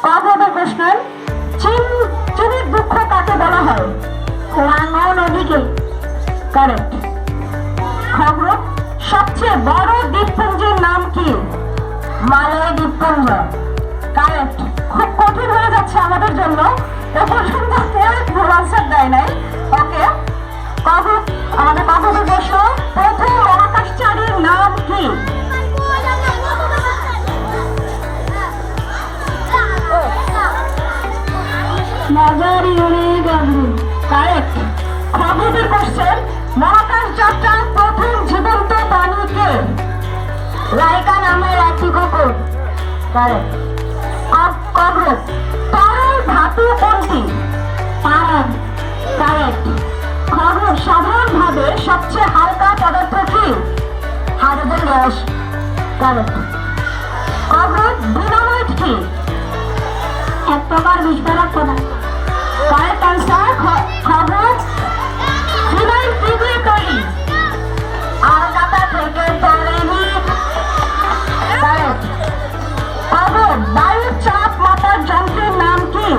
কবে কোশ্চেন, চিনির দুঃখ কাকে বলা হয়? লাঙ্গল নদীকে। কারেক্ট। খবর, সবচেয়ে বড় দ্বীপপুঞ্জের নাম কি? মালয় দ্বীপপুঞ্জ। কারেক্ট। খুব কঠিন হয়ে যাচ্ছে আমাদের জন্য, এ পর্যন্ত কেউ ভুল আনসার দেয় নাই। ওকে, আমাদের কবে প্রশ্ন, প্রথম মহাকাশচারীর নাম কি? কারেক্ট। খবরের কোশ্চেন, মহাকাশ যাত্রার প্রথম জীবন্ত প্রাণী কে? লাইকা নামের একটি কুকুর। কারেক্ট। খবর, তরল ধাতু কোনটি? পারদ। কারেক্ট। খবর, সাধারণভাবে সবচেয়ে হালকা পদার্থ কি? Hydrogen gas. কারেক্ট। খবর, ডিনামাইট কি? এক প্রকার বিস্ফোরক পদার্থ। Correct answer. খবর, ফিনাইল কি দিয়ে তৈরি? আলগাটা থেকে তৈরি। কারেক্ট। খবর, বায়ুর চাপ মাপার যন্ত্রের নাম কি?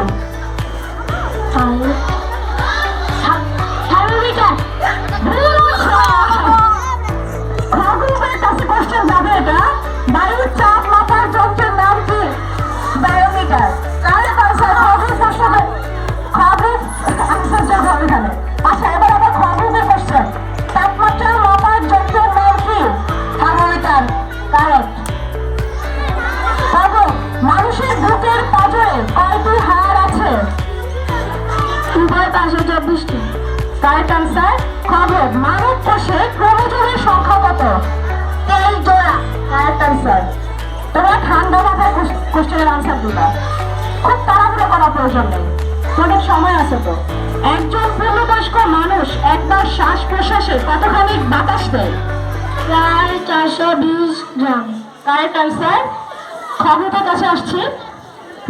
থার্মোমিটার। খবরের কাছে কোশ্চেন যাবে এটা, বায়ুর চাপ মাপার যন্ত্রের নাম কি? বায়োমিটার। Correct answer. খবর আনসার যাবে এখানে। আচ্ছা, এবার আবার খবরের কোশ্চেন, তাপমাত্রা মাপার যন্ত্রের নাম কি? থার্মোমিটার। কারেক্ট। খবর, মানুষের বুকের পাঁজরে কয়টি হাড় আছে? 524টি। Correct answer. খবর, মানব কোষে ক্রোমোজোমের সংখ্যা কত? 23 জোড়া। Correct answer. তোমরা ঠান্ডা মাথায় কোশ্চেনের আনসার দিবা, খুব তাড়াহুড়ো করার প্রয়োজন নেই, তোমাদের সময় আছে তো। একজন পূর্ণবয়স্ক মানুষ একবার শ্বাস প্রশ্বাসে কতখানি বাতাস দেয়? প্রায় 420 গ্রাম। Correct answer. খবরটার কাছে আসছি,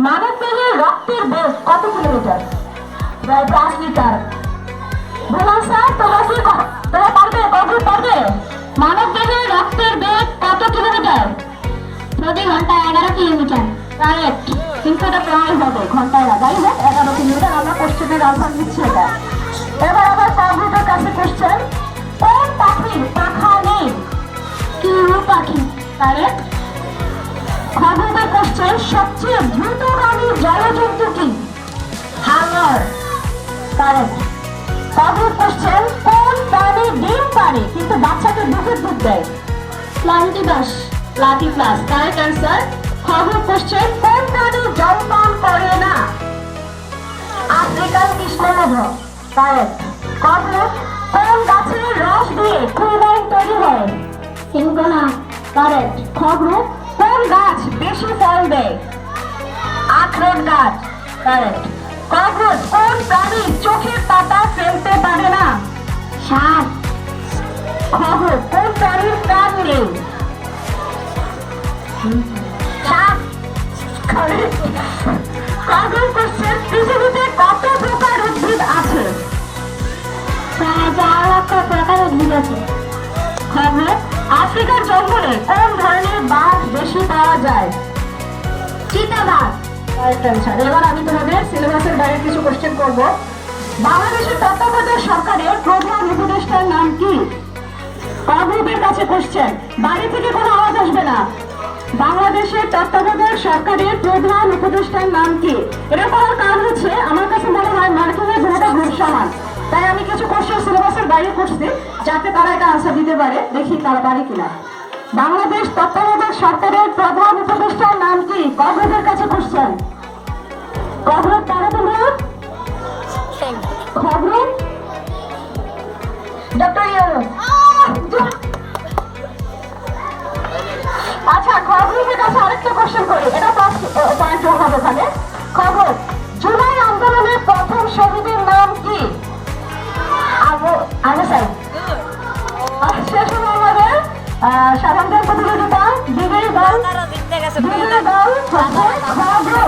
মানব দেহের রক্তের বেগ কত কিলোমিটার? প্রায় 5 লিটার। ভুল আনসার। তোমরা পারবে? কবে পারবে? মানব দেহের রক্তের বেগ কত কিলোমিটার? প্রতি ঘন্টায় 11 কিলোমিটার। কারেক্ট। কিন্তু এটা প্রায় হবে, ঘন্টায় না। যাই হোক, 11 কিলোমিটার। আমরা কোশ্চেনের আনসার দিচ্ছি এটা। এবার আবার কম্পিউটার কাছে কোশ্চেন, কোন পাখির পাখা নেই? কিরু পাখি। কারেক্ট। খবরের কোশ্চেন, সবচেয়ে দ্রুতগামী জলজন্তু কি? হাঙর। কারেক্ট। খবরের কোশ্চেন, কোন প্রাণী ডিম পারে কিন্তু বাচ্চাকে দুধের দুধ দেয়? প্লাটিপাস। প্লাটিপাস। Correct answer. খবর কোশ্চেন, কোন প্রাণী জল পান করে না? আফ্রিকান কৃষ্ণমৃগ। কারেক্ট। খবর, কোন গাছের রস দিয়ে কুইনাইন তৈরি হয়? সিনকোনা। কারেক্ট। খবর, কোন গাছ বেশি ফল দেয়? আখরোট গাছ। কারেক্ট। খবর, কোন প্রাণী চোখের পাতা ফেলতে পারে না? সাপ। খবর, কোন প্রাণীর কান নেই? সাপ। খবর কোশ্চেন, পৃথিবীতে কত প্রকার উদ্ভিদ আছে? প্রায় 4 লক্ষ প্রকার উদ্ভিদ আছে। খবর, আফ্রিকার জঙ্গলে কোন ধরনের বাঘ বেশি পাওয়া যায়? চিতাবাঘ। এবার আমি তোমাদের সিলেবাসের বাইরে কিছু কোশ্চেন করব। বাংলাদেশের তত্ত্বাবধায়ক সরকারের প্রধান উপদেষ্টার নাম কি? কবরের কাছে কোশ্চেন, বাড়ি থেকে কোনো আওয়াজ আসবে না। বাংলাদেশের তত্ত্বাবধায়ক সরকারের প্রধান উপদেষ্টার নাম কি? এটা করার কারণ হচ্ছে, আমার কাছে মনে হয় মার্কিনের দুটো গ্রুপ সমান, তাই আমি কিছু কোশ্চেন সিলেবাসের বাইরে করছি যাতে তারা এটা আনসার দিতে পারে। দেখি তারা পারে কিনা। বাংলাদেশ তত্ত্বাবধায়ক সরকারের প্রধান উপদেষ্টার নাম কি? কবরের কাছে কোশ্চেন। খবর পারো তোমরা? খবর ডক্টর ইউনূস। আচ্ছা, খবরের কাছে আরেকটা কোশ্চেন করি, এটা পয়েন্ট হবে ওখানে। খবর, জুলাই আন্দোলনের প্রথম শহীদের নাম কি? শেষ হলো আমাদের সাধারণ প্রতিযোগিতা। বিজয়ী দল খবর